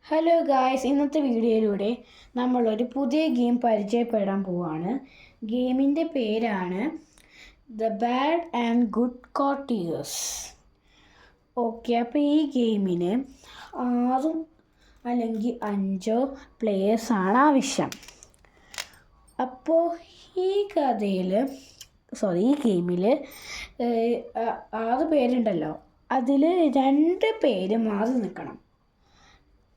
Hello guys, ഇന്നത്തെ വീഡിയോയിലൂടെ നമ്മളൊരു പുതിയ ഗെയിം പരിചയപ്പെടാൻ പോവാണ്. ഗെയിമിൻ്റെ പേരാണ് the bad and good courtiers. Okay, അപ്പോൾ ഈ ഗെയിമിന് 6 അല്ലെങ്കിൽ 5 പ്ലേയേഴ്സാണ് ആവശ്യം. അപ്പോൾ ഈ ഗെയിമിൽ 6 പേരുണ്ടല്ലോ, അതിൽ 2 പേര് മാറി നിൽക്കണം.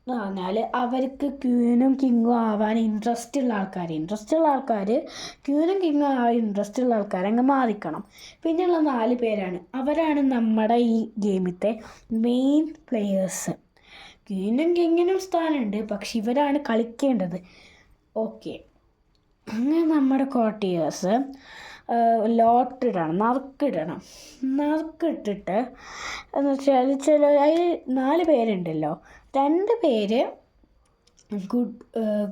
എന്ന് പറഞ്ഞാൽ അവർക്ക് ക്യൂനും കിങ്ങും ആവാൻ ഇൻട്രസ്റ്റ് ഉള്ള ആൾക്കാർ ക്യൂനും കിങ്ങും ആവാൻ ഇൻട്രസ്റ്റ് ഉള്ള ആൾക്കാർ അങ്ങ് മാറിക്കണം. പിന്നെയുള്ള 4 പേരാണ്, അവരാണ് നമ്മുടെ ഈ ഗെയിമിലത്തെ മെയിൻ പ്ലെയേഴ്സ്. ക്യൂനും കിങ്ങിനും സ്ഥാനമുണ്ട്, പക്ഷെ ഇവരാണ് കളിക്കേണ്ടത്. ഓക്കെ, അങ്ങനെ നമ്മുടെ കോർട്ടിയേഴ്സ് നറുക്കിടണം. നറുക്കിട്ടിട്ട് എന്ന് വെച്ചാൽ അതിൽ 4 പേരുണ്ടല്ലോ, 2 പേര്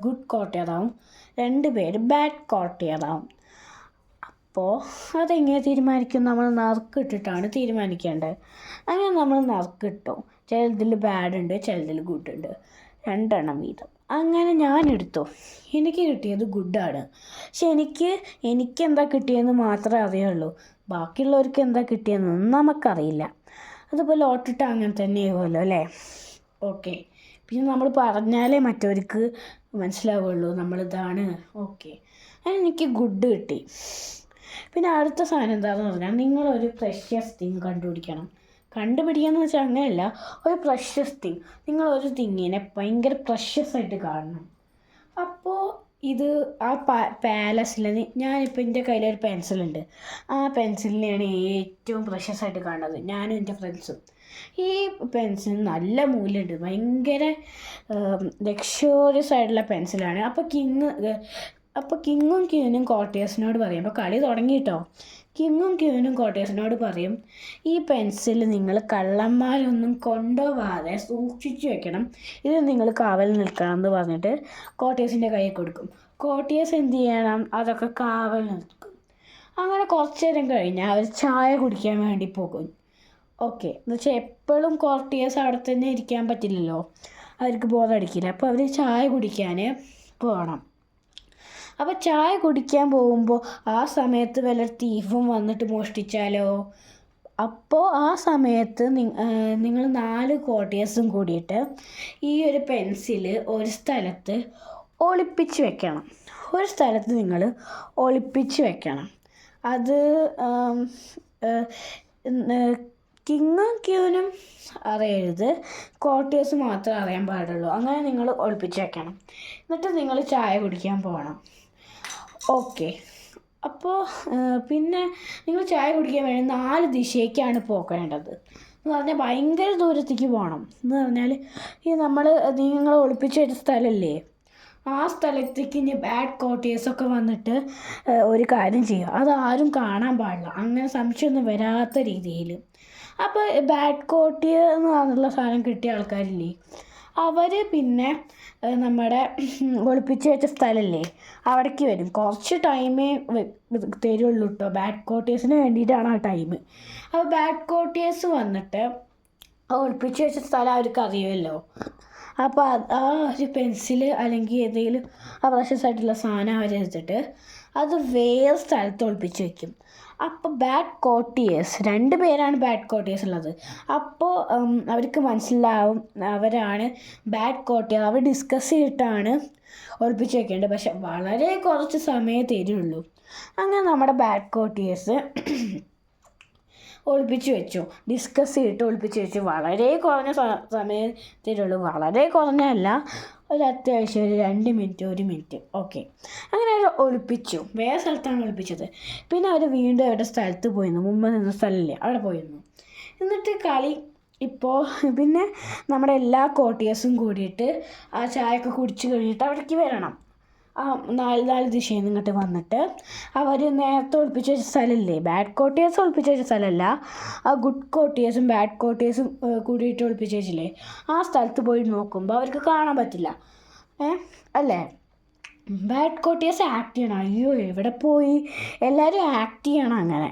ഗുഡ് കോർട്ടിയറാവും, 2 പേര് ബാഡ് കോർട്ടിയറാവും. അപ്പോൾ അതെങ്ങനെ തീരുമാനിക്കും? നമ്മൾ നറുക്കിട്ടിട്ടാണ് തീരുമാനിക്കേണ്ടത്. അങ്ങനെ നമ്മൾ നറുക്കിട്ടു. ചിലതിൽ ബാഡ് ഉണ്ട്, ചിലതിൽ ഗുഡ് ഉണ്ട്, 2 എണ്ണം വീതം. അങ്ങനെ ഞാനെടുത്തു. എനിക്ക് കിട്ടിയത് ഗുഡാണ്. പക്ഷെ എനിക്ക് എന്താ കിട്ടിയെന്ന് മാത്രമേ അറിയുള്ളൂ. ബാക്കിയുള്ളവർക്ക് എന്താ കിട്ടിയെന്നൊന്നും നമുക്കറിയില്ല. അതുപോലെ ലോട്ടിട്ട് അങ്ങനെ തന്നെയാവുമല്ലോ അല്ലേ? ഓക്കെ, പിന്നെ നമ്മൾ പറഞ്ഞാലേ മറ്റവർക്ക് മനസ്സിലാവുള്ളൂ നമ്മളിതാണ്. ഓക്കെ, അങ്ങനെ എനിക്ക് ഗുഡ് കിട്ടി. പിന്നെ അടുത്ത സാധനം എന്താണെന്ന് പറഞ്ഞാൽ, നിങ്ങളൊരു പ്രഷ്യസ് തിങ് കണ്ടുപിടിക്കാന്ന് വെച്ചാൽ അങ്ങനെയല്ല, ഒരു പ്രഷ്യസ് തിങ്, നിങ്ങളൊരു തിങ്ങിനെ ഭയങ്കര പ്രഷ്യസ് ആയിട്ട് കാണണം. അപ്പോൾ ഇത് ആ പാലസിൽ ഞാനിപ്പോൾ എൻ്റെ കയ്യിലൊരു പെൻസിലുണ്ട്. ആ പെൻസിലിനെയാണ് ഏറ്റവും പ്രഷ്യസ് ആയിട്ട് കാണുന്നത്, ഞാനും എൻ്റെ ഫ്രണ്ട്സും. ഈ പെൻസിൽ നല്ല മൂല്യമുണ്ട്, ഭയങ്കര ലക്ഷറിയസ് ആയിട്ടുള്ള പെൻസിലാണ്. അപ്പോൾ കിങ്ങും ക്യൂനും കോർട്ടിയേഴ്സിനോട് പറയും. അപ്പോൾ കളി തുടങ്ങിയിട്ടോ. കിങ്ങും ക്യൂനും കോർട്ടിയേഴ്സിനോട് പറയും, ഈ പെൻസിൽ നിങ്ങൾ കള്ളന്മാരൊന്നും കൊണ്ടുപോകാതെ സൂക്ഷിച്ചു വെക്കണം, ഇത് നിങ്ങൾ കാവൽ നിൽക്കണം എന്ന് പറഞ്ഞിട്ട് കോർട്ടിയേഴ്സിൻ്റെ കയ്യിൽ കൊടുക്കും. കോർട്ടിയേഴ്സ് എന്ത് ചെയ്യണം? അതൊക്കെ കാവൽ നിൽക്കും. അങ്ങനെ കുറച്ച് നേരം കഴിഞ്ഞാൽ അവർ ചായ കുടിക്കാൻ വേണ്ടി പോകും. ഓക്കെ, എന്ന് വെച്ചാൽ എപ്പോഴും കോർട്ടിയേഴ്സ് അവിടെ തന്നെ ഇരിക്കാൻ പറ്റില്ലല്ലോ, അവർക്ക് ബോറടിക്കില്ല. അപ്പോൾ അവർ ചായ കുടിക്കാൻ പോകണം. അപ്പോൾ ചായ കുടിക്കാൻ പോകുമ്പോൾ ആ സമയത്ത് വല്ല തീഫും വന്നിട്ട് മോഷ്ടിച്ചാലോ? അപ്പോൾ ആ സമയത്ത് നിങ്ങൾ 4 കോർട്ടിയേഴ്സും കൂടിയിട്ട് ഈ ഒരു പെൻസിൽ ഒരു സ്ഥലത്ത് ഒളിപ്പിച്ച് വെക്കണം. നിങ്ങൾ ഒളിപ്പിച്ച് വെക്കണം. അത് കിങ്ങും ക്യൂനും അറിയരുത്, കോർട്ടിയേഴ്സ് മാത്രമേ അറിയാൻ പാടുള്ളൂ. അങ്ങനെ നിങ്ങൾ ഒളിപ്പിച്ച് വെക്കണം. എന്നിട്ട് നിങ്ങൾ ചായ കുടിക്കാൻ പോകണം. ഓക്കെ, അപ്പോൾ പിന്നെ നിങ്ങൾ ചായ കുടിക്കാൻ വേണ്ടി 4 ദിശയ്ക്കാണ് പോകേണ്ടത്. എന്ന് പറഞ്ഞാൽ ഭയങ്കര ദൂരത്തേക്ക് പോകണം. എന്ന് പറഞ്ഞാൽ നിങ്ങൾ ഒളിപ്പിച്ച് വെച്ച സ്ഥലമല്ലേ, ആ സ്ഥലത്തേക്ക് ഇനി ബാഡ് കോർട്ടിയേഴ്സൊക്കെ വന്നിട്ട് ഒരു കാര്യം ചെയ്യുക, അതാരും കാണാൻ പാടില്ല, അങ്ങനെ സംശയമൊന്നും വരാത്ത രീതിയിൽ. അപ്പോൾ ബാഡ് കോർട്ടിയർ എന്ന് പറഞ്ഞുള്ള സാധനം കിട്ടിയ ആൾക്കാരില്ലേ, അവർ പിന്നെ നമ്മുടെ ഒളിപ്പിച്ച് വെച്ച സ്ഥലമല്ലേ അവിടേക്ക് വരും. കുറച്ച് ടൈമേ തരുള്ളൂ കേട്ടോ, ബാഡ് കോർട്ടിയേഴ്സിന് വേണ്ടിയിട്ടാണ് ആ ടൈം. അപ്പോൾ ബാഡ് കോർട്ടിയേഴ്സ് വന്നിട്ട് ഒളിപ്പിച്ച് വെച്ച സ്ഥലം അവർക്ക് അറിയുമല്ലോ. അപ്പോൾ ആ ഒരു പെൻസിൽ അല്ലെങ്കിൽ ഏതെങ്കിലും പ്രഷ്യസ് ആയിട്ടുള്ള സാധനം അവരെടുത്തിട്ട് അത് വേറെ സ്ഥലത്ത് ഒളിപ്പിച്ച് വയ്ക്കും. അപ്പോൾ ബാഡ് കോർട്ടിയേഴ്സ് 2 പേരാണ് ബാഡ് കോർട്ടിയേഴ്സ് ഉള്ളത്. അപ്പോൾ അവർക്ക് മനസ്സിലാവും അവരാണ് ബാഡ് കോർട്ടിയർ. അവർ ഡിസ്കസ് ചെയ്തിട്ടാണ് ഒളിപ്പിച്ച് വയ്ക്കേണ്ടത്, പക്ഷെ വളരെ കുറച്ച് സമയമേ തരുള്ളൂ. അങ്ങനെ നമ്മുടെ ബാഡ് കോർട്ടിയേഴ്സ് ഒളിപ്പിച്ച് വെച്ചു, ഡിസ്കസ് ചെയ്തിട്ട് ഒളിപ്പിച്ച് വെച്ചു. വളരെ കുറഞ്ഞ സമയം തരുള്ളൂ, വളരെ കുറഞ്ഞല്ല, ഒരു അത്യാവശ്യം ഒരു 2 മിനിറ്റ് 1 മിനിറ്റ്. ഓക്കെ, അങ്ങനെ അവർ ഒളിപ്പിച്ചു, വേറെ സ്ഥലത്താണ് ഒളിപ്പിച്ചത്. പിന്നെ അവർ വീണ്ടും അവരുടെ സ്ഥലത്ത് പോയിരുന്നു, മുമ്പ് നിന്ന സ്ഥലമില്ലേ അവിടെ പോയിരുന്നു. എന്നിട്ട് കളി ഇപ്പോൾ പിന്നെ നമ്മുടെ എല്ലാ കോർട്ടിയേഴ്സും കൂടിയിട്ട് ആ ചായയൊക്കെ കുടിച്ച് കഴിഞ്ഞിട്ട് അവിടേക്ക് വരണം. ആ 4 ദിശയിൽ നിന്ന് ഇങ്ങോട്ട് വന്നിട്ട് അവർ നേരത്തെ ഒളിപ്പിച്ച് വെച്ച സ്ഥലമില്ലേ, ബാഡ് കോർട്ടിയേഴ്സ് ഒളിപ്പിച്ച് വെച്ച സ്ഥലമല്ല, ആ ഗുഡ് കോർട്ടിയേഴ്സും ബാഡ് കോർട്ടിയേഴ്സും കൂടിയിട്ട് ഒളിപ്പിച്ച് വെച്ചില്ലേ, ആ സ്ഥലത്ത് പോയി നോക്കുമ്പോൾ അവർക്ക് കാണാൻ പറ്റില്ല. അല്ലേ? ബാഡ് കോർട്ടിയേഴ്സ് ആക്ട് ചെയ്യണം. അയ്യോ എവിടെ പോയി, എല്ലാവരും ആക്ട് ചെയ്യണം. അങ്ങനെ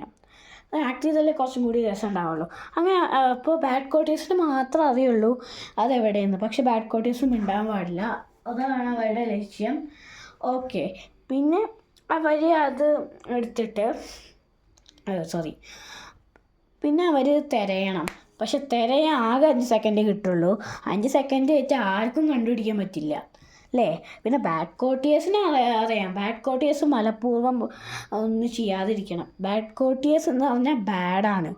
ആക്ട് ചെയ്താലേ കുറച്ചും കൂടി രസം ഉണ്ടാവുള്ളൂ. അങ്ങനെ അപ്പോൾ ബാഡ് ക്വാർട്ടേഴ്സിന് മാത്രമേ അറിയുള്ളൂ അതെവിടെയെന്ന്. പക്ഷെ ബാഡ് ക്വാർട്ടേഴ്സ് മിണ്ടാൻ പാടില്ല, അതാണ് അവരുടെ ലക്ഷ്യം. ഓക്കെ, പിന്നെ അവർ അത് എടുത്തിട്ട് പിന്നെ അവർ തിരയണം. പക്ഷെ തിരയാൻ ആകെ 5 സെക്കൻഡ് കിട്ടുള്ളൂ. 5 സെക്കൻഡ് വെച്ച് ആർക്കും കണ്ടുപിടിക്കാൻ പറ്റില്ല അല്ലേ? പിന്നെ ബാഡ് ക്വാർട്ടേഴ്സിനെ അറിയാം. ബാഡ് ക്വാർട്ടേഴ്സ് മനഃപൂർവ്വം ഒന്നും ചെയ്യാതിരിക്കണം. ബാഡ് ക്വാർട്ടേഴ്സ് എന്ന് പറഞ്ഞാൽ ബാഡാണ്.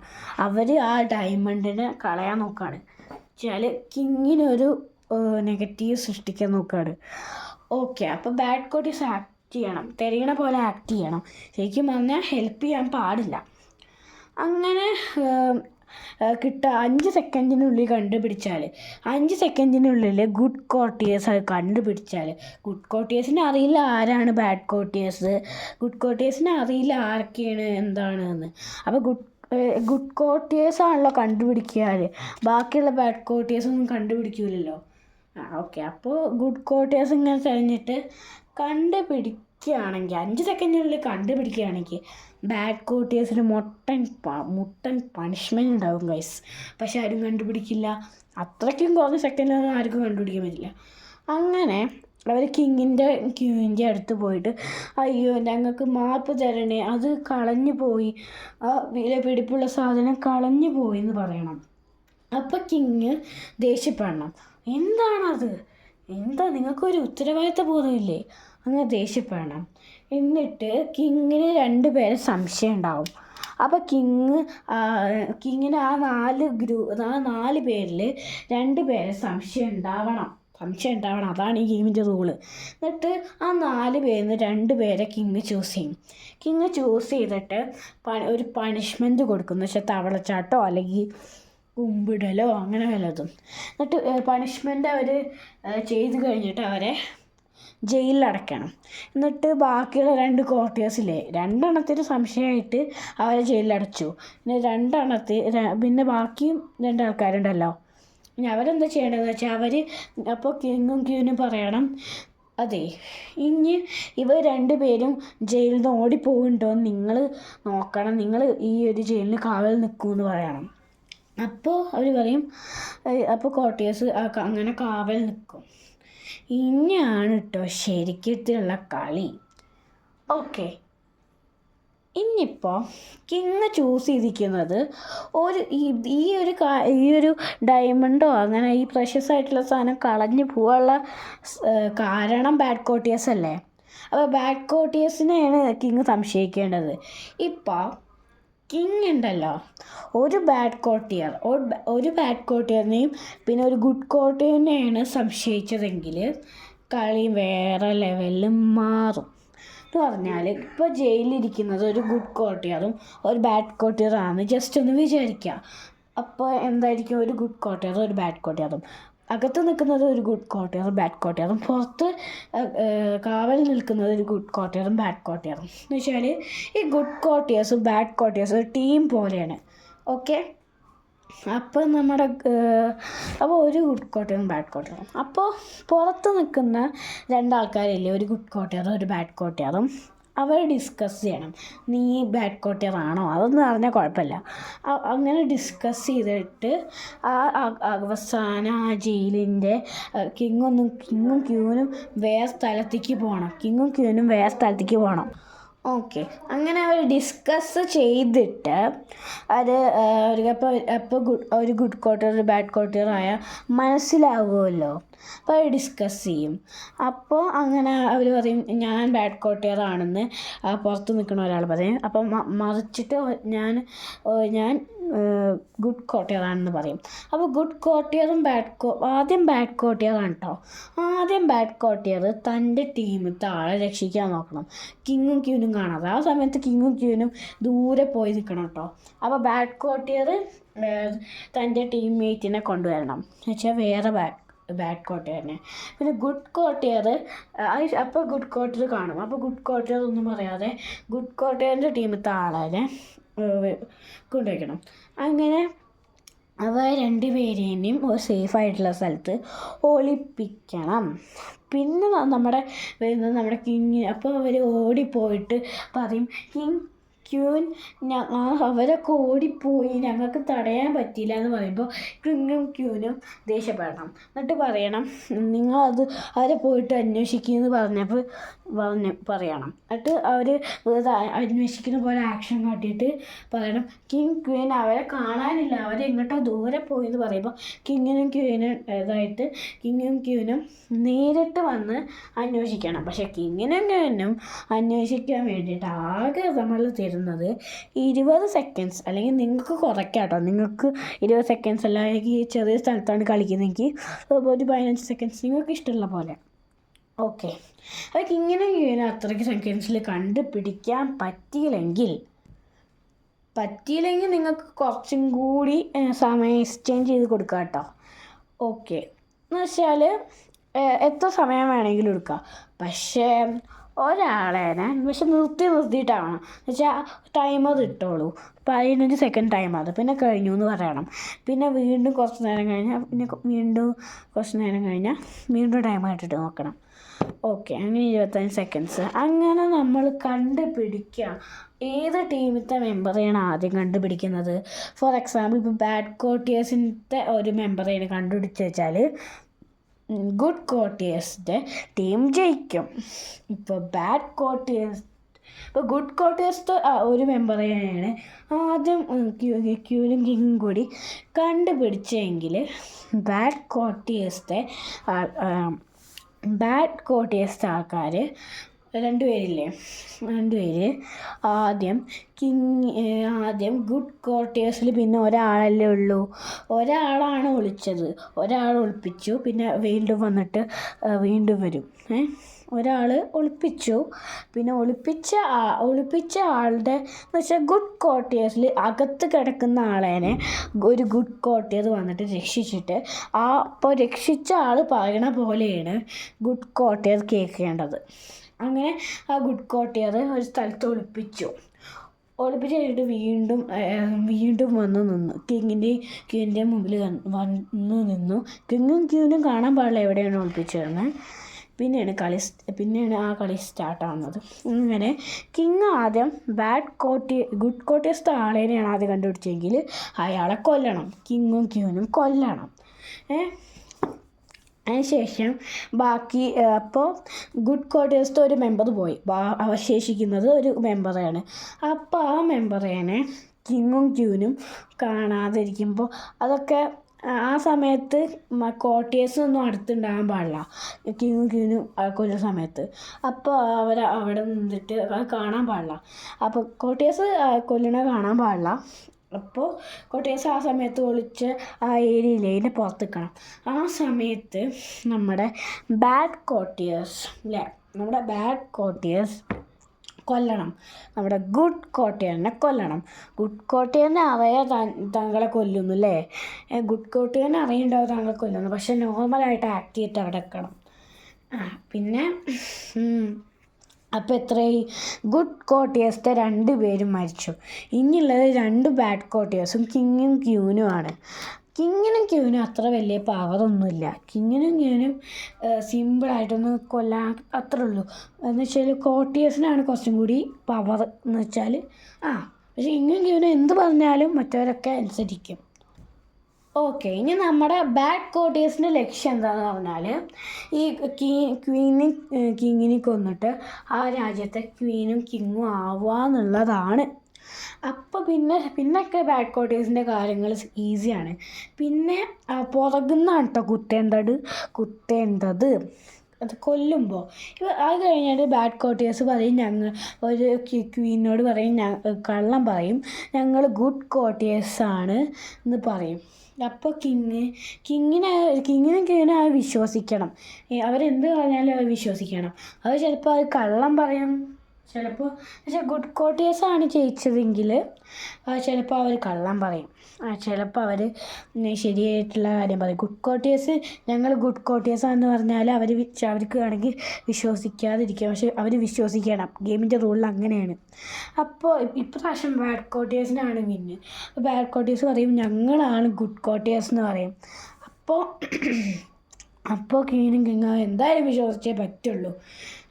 അവർ ആ ഡയമണ്ടിനെ കളയാൻ നോക്കുകയാണ്. വെച്ചാൽ കിങ്ങിനൊരു നെഗറ്റീവ് സൃഷ്ടിക്കാൻ നോക്കുകയാണ്. ഓക്കെ, അപ്പോൾ ബാഡ് ക്വാർട്ടേഴ്സ് ആക്ട് ചെയ്യണം, തിരയണ പോലെ ആക്ട് ചെയ്യണം. ശരിക്കും പറഞ്ഞാൽ ഹെൽപ്പ് ചെയ്യാൻ പാടില്ല. അങ്ങനെ 5 സെക്കൻഡിനുള്ളിൽ കണ്ടുപിടിച്ചാൽ 5 സെക്കൻഡിനുള്ളിൽ ഗുഡ് ക്വാർട്ടേഴ്സ് അത് കണ്ടുപിടിച്ചാൽ, ഗുഡ് ക്വാർട്ടേഴ്സിന് അറിയില്ല ആരാണ് ബാഡ് ക്വാർട്ടേഴ്സ്, ഗുഡ് ക്വാർട്ടേഴ്സിന് അറിയില്ല ആരൊക്കെയാണ് എന്താണെന്ന്. അപ്പോൾ ഗുഡ് ക്വാർട്ടേഴ്സ് ആണല്ലോ കണ്ടുപിടിക്കുക, ബാക്കിയുള്ള ബാഡ് ക്വാർട്ടേഴ്സ് ഒന്നും കണ്ടുപിടിക്കില്ലല്ലോ. ഓക്കെ, അപ്പോൾ ഗുഡ് ക്വാർട്ടേഴ്സ് ഇങ്ങനെ തിരഞ്ഞിട്ട് കണ്ടുപിടിക്കുകയാണെങ്കിൽ 5 സെക്കൻഡിനുള്ളിൽ കണ്ടുപിടിക്കുകയാണെങ്കിൽ ബാഡ് ക്വാർട്ടേഴ്സിന് മുട്ടൻ പണിഷ്മെൻ്റ് ഉണ്ടാവും ഗൈസ്. പക്ഷെ ആരും കണ്ടുപിടിക്കില്ല. അത്രയ്ക്കും കുറഞ്ഞ സെക്കൻഡിലൊന്നും ആർക്കും കണ്ടുപിടിക്കാൻ പറ്റില്ല. അങ്ങനെ അവർ ക്യൂവിൻ്റെ അടുത്ത് പോയിട്ട്, അയ്യോ ഞങ്ങൾക്ക് മാപ്പ് തരണേ, അത് കളഞ്ഞു പോയി, ആ വില പിടിപ്പുള്ള സാധനം കളഞ്ഞു പോയി എന്ന് പറയണം. അപ്പോൾ കിങ് ദേഷ്യപ്പെടണം. എന്താണത്, നിങ്ങൾക്കൊരു ഉത്തരവാദിത്ത ബോധമില്ലേ? അങ്ങനെ ദേഷ്യപ്പെടണം. എന്നിട്ട് കിങ്ങിന് 2 പേരെ സംശയം ഉണ്ടാവും. അപ്പോൾ കിങ്ങിന് ആ 4 പേരിൽ 2 പേരെ സംശയം ഉണ്ടാവണം. അതാണ് ഈ ഗെയിമിൻ്റെ റൂള്. എന്നിട്ട് ആ 4 പേരിൽ നിന്ന് 2 പേരെ കിങ് ചൂസ് ചെയ്യും. കിങ് ചൂസ് ചെയ്തിട്ട് ഒരു പണിഷ്മെൻറ്റ് കൊടുക്കും. എന്ന് വെച്ചാൽ തവളച്ചാട്ടോ അല്ലെങ്കിൽ കുമ്പിടലോ അങ്ങനെ വല്ലതും. എന്നിട്ട് പണിഷ്മെൻ്റ് അവർ ചെയ്ത് കഴിഞ്ഞിട്ട് അവരെ ജയിലിലടയ്ക്കണം. എന്നിട്ട് ബാക്കിയുള്ള 2 ക്വാർട്ടേഴ്സിലെ 2 എണ്ണത്തിന് സംശയമായിട്ട് അവരെ ജയിലിലടച്ചു. പിന്നെ ബാക്കിയും 2 ആൾക്കാരുണ്ടല്ലോ, ഇനി അവരെന്താ ചെയ്യേണ്ടതെന്ന് വെച്ചാൽ അപ്പോൾ കിങ്ങും ക്യൂനും പറയണം, അതെ ഇനി ഇവർ 2 പേരും ജയിലിൽ നിന്ന് ഓടിപ്പോകുന്നുണ്ടോ എന്ന് നിങ്ങൾ നോക്കണം, നിങ്ങൾ ഈ ഒരു ജയിലിന് കാവൽ നിൽക്കുമെന്ന് പറയണം. അപ്പോൾ അവർ പറയും, അപ്പോൾ ക്വാർട്ടേഴ്സ് അങ്ങനെ കാവൽ നിൽക്കും. ഇനിയാണ് കേട്ടോ ശരിക്കുള്ള കളി. ഓക്കെ, ഇനിയിപ്പോൾ കിങ് ചൂസ് ചെയ്തിരിക്കുന്നത് ഈ ഒരു ഡയമണ്ടോ അങ്ങനെ ഈ പ്രഷ്യസ് ആയിട്ടുള്ള സാധനം കളഞ്ഞു പോകാനുള്ള കാരണം ബാഡ് ക്വാർട്ടേഴ്സ് അല്ലേ? അപ്പോൾ ബാഡ് ക്വാർട്ടേഴ്സിനെയാണ് കിങ് സംശയിക്കേണ്ടത്. ഇപ്പോൾ കിങ് ഉണ്ടല്ലോ, ഒരു ബാഡ് ക്വാർട്ടേറിനെയും പിന്നെ ഒരു ഗുഡ് ക്വാർട്ടേറിനെയാണ് സംശയിച്ചതെങ്കിൽ കളി വേറെ ലെവലിൽ മാറും. എന്ന് പറഞ്ഞാൽ ഇപ്പോൾ ജയിലിലിരിക്കുന്നത് ഒരു ഗുഡ് ക്വാർട്ടേറും ഒരു ബാഡ് ക്വാർട്ടേറാണ് ജസ്റ്റ് ഒന്ന് വിചാരിക്കുക. അപ്പോൾ എന്തായിരിക്കും, ഒരു ഗുഡ് ക്വാർട്ടേറും ഒരു ബാഡ് ക്വാർട്ടേറും. അകത്ത് നിൽക്കുന്നത് ഒരു ഗുഡ് ക്വാർട്ടേറും ബാഡ് ക്വാർട്ടേറും, പുറത്ത് കാവൽ നിൽക്കുന്നത് ഒരു ഗുഡ് ക്വാർട്ടേറും ബാഡ് ക്വാർട്ടേറും. എന്ന് വെച്ചാൽ ഈ ഗുഡ് ക്വാർട്ടേഴ്സും ബാഡ് ക്വാർട്ടേഴ്സും ഒരു ടീം പോലെയാണ്. ഓക്കെ, അപ്പോൾ ഒരു ഗുഡ് ക്വാർട്ടേറും ബാഡ് ക്വാർട്ടേറും. അപ്പോൾ പുറത്ത് നിൽക്കുന്ന 2 ആൾക്കാരില്ലേ, ഒരു ഗുഡ് ക്വാർട്ടേറും ഒരു ബാഡ് ക്വാർട്ടേറും, അവർ ഡിസ്കസ് ചെയ്യണം. നീ ബാഡ് ക്വാർട്ടേറാണോ അതൊന്നും അറിഞ്ഞാൽ കുഴപ്പമില്ല. അങ്ങനെ ഡിസ്കസ് ചെയ്തിട്ട് അവസാനം ആ ജയിലിൻ്റെ കിങ്ങും ക്യൂനും വേറെ സ്ഥലത്തേക്ക് പോകണം. ഓക്കെ, അങ്ങനെ അവർ ഡിസ്കസ് ചെയ്തിട്ട് അത് അപ്പോൾ ഒരു ഗുഡ് ക്വാർട്ടർ ഒരു ബാഡ് ക്വാർട്ടറായ മനസ്സിലാവുമല്ലോ. അപ്പോൾ അവർ ഡിസ്കസ് ചെയ്യും. അപ്പോൾ അങ്ങനെ അവർ പറയും, ഞാൻ ബാഡ് ക്വാർട്ടറാണെന്ന് പുറത്ത് നിൽക്കുന്ന ഒരാൾ പറയും. അപ്പം മറിച്ചിട്ട് ഞാൻ ഗുഡ് ക്വാർട്ടറാണെന്ന് പറയും. അപ്പോൾ ഗുഡ് ക്വാർട്ടറും ആദ്യം ബാഡ് ക്വാർട്ടറാണ് കേട്ടോ. ആദ്യം ബാഡ് ക്വാർട്ടർ തൻ്റെ ടീമിലത്തെ ആളെ രക്ഷിക്കാൻ നോക്കണം, കിങ്ങും ക്യൂനും കാണാതെ. ആ സമയത്ത് കിങ്ങും ക്യൂനും ദൂരെ പോയി നിൽക്കണം കേട്ടോ. അപ്പോൾ ബാഡ് ക്വാർട്ടർ തൻ്റെ ടീംമേറ്റിനെ കൊണ്ടുവരണം, എന്ന് വെച്ചാൽ വേറെ ബാഡ് ക്വാർട്ടറിനെ. പിന്നെ ഗുഡ് ക്വാർട്ടർ അപ്പോൾ ഗുഡ് ക്വാർട്ടർ കാണും. അപ്പോൾ ഗുഡ് ക്വാർട്ടർ ഒന്നും പറയാതെ ഗുഡ് ക്വാർട്ടറിൻ്റെ ടീമിലത്തെ ആളെ കൊണ്ടുവയ്ക്കണം. അങ്ങനെ അവ 2 പേരെയും ഒരു സേഫായിട്ടുള്ള സ്ഥലത്ത് ഒളിപ്പിക്കണം. പിന്നെ നമ്മുടെ കിങ്, അപ്പോൾ അവർ ഓടിപ്പോയിട്ട് പറയും, ക്യൂൻ അവരൊക്കെ ഓടിപ്പോയി, ഞങ്ങൾക്ക് തടയാൻ പറ്റിയില്ല എന്ന് പറയുമ്പോൾ കിങ്ങും ക്യൂനും ദേഷ്യപ്പെടണം. എന്നിട്ട് പറയണം നിങ്ങളത് അവരെ പോയിട്ട് അന്വേഷിക്കുമെന്ന് പറയണം. എന്നിട്ട് അവർ അന്വേഷിക്കുന്ന പോലെ ആക്ഷൻ കാട്ടിയിട്ട് പറയണം കിങ് ക്വീൻ അവരെ കാണാനില്ല, അവരെങ്ങോട്ടോ ദൂരെ പോയി എന്ന് പറയുമ്പോൾ കിങ്ങിനും ക്യൂനും നേരിട്ട് വന്ന് അന്വേഷിക്കണം. പക്ഷേ കിങ്ങിനും ക്യൂനും അന്വേഷിക്കാൻ വേണ്ടിയിട്ട് ആകെ നമ്മൾ തരുന്നത് 20 സെക്കൻഡ്സ്, അല്ലെങ്കിൽ നിങ്ങൾക്ക് കുറയ്ക്കാം കേട്ടോ. നിങ്ങൾക്ക് 20 സെക്കൻഡ്സ് അല്ലെങ്കിൽ ചെറിയ സ്ഥലത്താണ് കളിക്കുന്നതെങ്കിൽ ഒരു 15 സെക്കൻഡ്സ് നിങ്ങൾക്ക് ഇഷ്ടമുള്ള പോലെ. ഓക്കെ, അതൊക്കെ ഇങ്ങനെ അത്രയ്ക്ക് സെക്കൻഡ്സിൽ കണ്ടുപിടിക്കാൻ പറ്റിയില്ലെങ്കിൽ നിങ്ങൾക്ക് കുറച്ചും കൂടി സമയം എക്സ്ചേഞ്ച് ചെയ്ത് കൊടുക്കാം കേട്ടോ. ഓക്കെ എന്ന് വെച്ചാൽ എത്ര സമയം വേണമെങ്കിലും എടുക്കാം. പക്ഷേ നിർത്തിയിട്ടാവണം എന്ന് വെച്ചാൽ ടൈമർ ഇട്ടോളൂ. 15 സെക്കൻഡ് ടൈമർ, പിന്നെ കഴിഞ്ഞു എന്ന് പറയണം. പിന്നെ വീണ്ടും കുറച്ച് നേരം കഴിഞ്ഞാൽ വീണ്ടും ടൈമർ ഇട്ടിട്ട് നോക്കണം. ഓക്കെ, അങ്ങനെ 25 സെക്കൻഡ്സ്. അങ്ങനെ നമ്മൾ കണ്ടുപിടിക്കുക ഏത് ടീമിലത്തെ മെമ്പറെയാണ് ആദ്യം കണ്ടുപിടിക്കുന്നത്. ഫോർ എക്സാമ്പിൾ ഇപ്പോൾ ബാഡ് കോർട്ടിയേഴ്സിൻ്റെ ഒരു മെമ്പറെയാണ് കണ്ടുപിടിച്ച് വെച്ചാൽ ഗുഡ് കോർട്ടിയേഴ്സിൻ്റെ ടീം ജയിക്കും. ഇപ്പോൾ ഗുഡ് കോർട്ടിയേഴ്സിൻ്റെ ഒരു മെമ്പറെയാണ് ആദ്യം ക്യൂനും കിങ്ങും കൂടി കണ്ടുപിടിച്ചെങ്കിൽ ബാഡ് കോർട്ടിയേഴ്സിൻ്റെ ആൾക്കാർ രണ്ടുപേര് ആദ്യം ഗുഡ് കോർട്ടിയേഴ്സിൽ പിന്നെ ഒരാളല്ലേ ഉള്ളൂ, ഒരാളാണ് ഒളിച്ചത്, ഒരാൾ ഒളിപ്പിച്ചു, പിന്നെ വീണ്ടും വന്നിട്ട് വീണ്ടും വരും. ഒരാൾ ഒളിപ്പിച്ചു, പിന്നെ ഒളിപ്പിച്ച ആളുടെ എന്ന് വെച്ചാൽ ഗുഡ് കോർട്ടിയേഴ്സിൽ അകത്ത് കിടക്കുന്ന ആളേനെ ഒരു ഗുഡ് കോർട്ടിയർ വന്നിട്ട് രക്ഷിച്ചിട്ട് അപ്പോൾ രക്ഷിച്ച ആൾ പറയണ പോലെയാണ് ഗുഡ് കോർട്ടിയർ കേൾക്കേണ്ടത്. അങ്ങനെ ആ ഗുഡ് കോർട്ടിയർ ഒരു സ്ഥലത്ത് ഒളിപ്പിച്ച് കഴിഞ്ഞിട്ട് വീണ്ടും വന്ന് നിന്നു. ക്യൂവിൻ്റെ മുമ്പിൽ വന്ന് നിന്നു. കിങ്ങും ക്യൂനും കാണാൻ പാടില്ല എവിടെയാണ് ഒളിപ്പിച്ചിരുന്നത്. പിന്നെയാണ് ആ കളി സ്റ്റാർട്ടാവുന്നത്. അങ്ങനെ കിങ് ആദ്യം ഗുഡ് കോർട്ടിയേഴ്സിൻ്റെ ആളേനെയാണ് ആദ്യം കണ്ടുപിടിച്ചെങ്കിൽ അയാളെ കൊല്ലണം, കിങ്ങും ക്യൂനും കൊല്ലണം. അതിനുശേഷം ബാക്കി അപ്പോൾ ഗുഡ് കോർട്ടിയേഴ്സിൻ്റെ ഒരു മെമ്പർ പോയി, അവശേഷിക്കുന്നത് ഒരു മെമ്പറെയാണ്. അപ്പോൾ ആ മെമ്പറേനെ കിങ്ങും ക്യൂനും കാണാതിരിക്കുമ്പോൾ അതൊക്കെ ആ സമയത്ത് കോർട്ടിയേഴ്സൊന്നും അടുത്തുണ്ടാകാൻ പാടില്ല കിങ്ങും ക്യൂനും കൊല്ലുന്ന സമയത്ത്. അപ്പോൾ അവിടെ നിന്നിട്ട് കാണാൻ പാടില്ല. അപ്പോൾ കോർട്ടിയേഴ്സ് കൊല്ലണ കാണാൻ പാടില്ല. അപ്പോൾ കോർട്ടിയേഴ്സ് ആ സമയത്ത് ഒളിച്ച് ആ ഏരിയയിലെ പുറത്ത് നിൽക്കണം. ആ സമയത്ത് നമ്മുടെ ബാഡ് കോർട്ടിയേഴ്സ് കൊല്ലണം, നമ്മുടെ ഗുഡ് കോർട്ടിയറിനെ കൊല്ലണം. ഗുഡ് കോർട്ടിയറിനെ താങ്കളെ കൊല്ലുന്നു അല്ലേ, ഗുഡ് കോർട്ടിയറിനെ അറിയുണ്ടാവും താങ്കളെ കൊല്ലുന്നു, പക്ഷെ നോർമലായിട്ട് ആക്ട് ചെയ്തിട്ട് അവിടെ വെക്കണം. പിന്നെ അപ്പോൾ എത്രയായി? ഗുഡ് കോർട്ടിയേഴ്സിൻ്റെ 2 പേരും മരിച്ചു. ഇനിയുള്ളത് 2 ബാഡ് കോർട്ടിയേഴ്സും കിങ്ങും ക്യൂനുമാണ്. കിങ്ങിനും ക്യൂനും അത്ര വലിയ പവറൊന്നുമില്ല. കിങ്ങിനും ക്യൂനും സിമ്പിളായിട്ടൊന്ന് കൊല്ലാൻ അത്രേ ഉള്ളൂ. എന്ന് വെച്ചാൽ കോർട്ടിയേഴ്സിനാണ് കുറച്ചും കൂടി പവർ എന്ന് വെച്ചാൽ. പക്ഷേ കിങ്ങും ക്യൂനും എന്ത് പറഞ്ഞാലും മറ്റവരൊക്കെ അനുസരിക്കും. ഓക്കെ, ഇനി നമ്മുടെ ബാഡ് കോർട്ടിയേഴ്സിൻ്റെ ലക്ഷ്യം എന്താണെന്ന് പറഞ്ഞാൽ ഈ കിങ്ങിനെ കൊന്നിട്ട് ആ രാജ്യത്തെ ക്വീനും കിങ്ങും ആവുക എന്നുള്ളതാണ്. അപ്പോൾ പിന്നൊക്കെ ബാഡ് കോർട്ടിയേഴ്സിൻ്റെ കാര്യങ്ങൾ ഈസിയാണ്. പിന്നെ പുറകുന്നാണ് കേട്ടോ കുത്തേണ്ടത്. അത് കൊല്ലുമ്പോൾ അത് കഴിഞ്ഞിട്ട് ബാഡ് കോർട്ടിയേഴ്സ് പറയും ഒരു ക്വീനോട് പറയും കള്ളം പറയും, ഞങ്ങൾ ഗുഡ് കോർട്ടിയേഴ്സാണ് എന്ന് പറയും. അപ്പോൾ കിങ്ങിനും ക്വീനും അത് വിശ്വസിക്കണം. അവരെന്ത് പറഞ്ഞാലും അത് വിശ്വസിക്കണം. അത് ചിലപ്പോൾ അത് കള്ളം പറയും, ചിലപ്പോൾ ഗുഡ് കോർട്ടിയേഴ്സാണ് ജയിച്ചതെങ്കിൽ ചിലപ്പോൾ അവർ കള്ളം പറയും, ചിലപ്പോൾ അവർ ശരിയായിട്ടുള്ള കാര്യം പറയും. ഞങ്ങൾ ഗുഡ് കോർട്ടിയേഴ്സാണെന്ന് പറഞ്ഞാൽ അവർക്ക് വേണമെങ്കിൽ വിശ്വസിക്കാതിരിക്കാം, പക്ഷെ അവർ വിശ്വസിക്കണം. ഗെയിമിൻ്റെ റൂളിൽ അങ്ങനെയാണ്. അപ്പോൾ ഇപ്രാവശ്യം ബാഡ് കോർട്ടിയേഴ്സിനാണ് വിന്ന്. ബാഡ് കോർട്ടിയേഴ്സ് പറയും ഞങ്ങളാണ് ഗുഡ് കോർട്ടിയേഴ്സ് എന്ന് പറയും. അപ്പോൾ ക്വീനും കിങ്ങും എന്തായാലും വിശ്വസിച്ചേ പറ്റുള്ളൂ.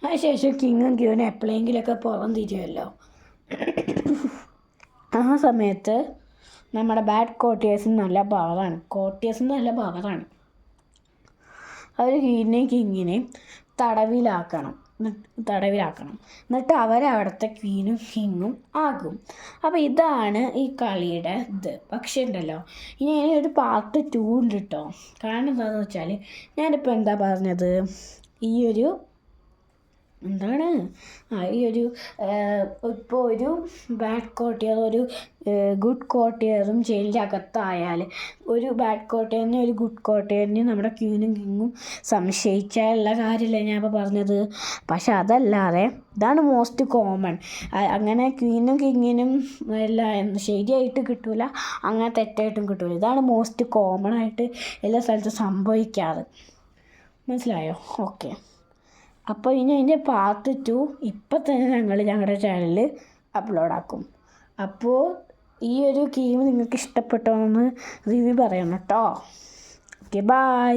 അതിനുശേഷം കിങ്ങും ക്യൂനും എപ്പോഴെങ്കിലുമൊക്കെ പുറം തിരിയുമല്ലോ. ആ സമയത്ത് നമ്മുടെ ബാഡ് കോർട്ടിയേഴ്സും നല്ല പവറാണ്. അവർ ക്വീനെയും കിങ്ങിനെയും തടവിലാക്കണം. എന്നിട്ട് അവരെ അവിടുത്തെ ക്വീനും കിങ്ങും ആകും. അപ്പോൾ ഇതാണ് ഈ കളിയുടെ ഇത്. പക്ഷേ ഉണ്ടല്ലോ, ഇനി ഒരു പാർട്ട് 2 ഉണ്ട് കേട്ടോ. കാരണം എന്താണെന്ന് വെച്ചാൽ ഞാനിപ്പോൾ എന്താ പറഞ്ഞത്, ഇപ്പോൾ ഒരു ബാഡ് കോർട്ടിയർ ഒരു ഗുഡ് കോർട്ടിയറും ജയിലിൻ്റെ അകത്തായാൽ ഒരു ബാഡ് കോർട്ടിയറിനെ ഒരു ഗുഡ് കോർട്ടിയറിനെ നമ്മുടെ ക്വീനും കിങ്ങും സംശയിച്ചാലുള്ള കാര്യമല്ലേ ഞാൻ ഇപ്പോൾ പറഞ്ഞത്. പക്ഷെ അതല്ലാതെ ഇതാണ് മോസ്റ്റ് കോമൺ. അങ്ങനെ ക്വീനും കിങ്ങിനും എല്ലാം ശരിയായിട്ട് കിട്ടൂല, അങ്ങനെ തെറ്റായിട്ടും കിട്ടൂല. ഇതാണ് മോസ്റ്റ് കോമൺ ആയിട്ട് എല്ലാ സ്ഥലത്തും സംഭവിക്കാറ്. മനസ്സിലായോ? ഓക്കെ. അപ്പോൾ ഇനി അതിൻ്റെ പാർട്ട് 2 ഇപ്പം തന്നെ ഞങ്ങളുടെ ചാനലിൽ അപ്ലോഡാക്കും. അപ്പോൾ ഈ ഒരു ഗെയിം നിങ്ങൾക്ക് ഇഷ്ടപ്പെട്ടോ എന്ന് റിവ്യൂ പറയണം കേട്ടോ. Okay, by.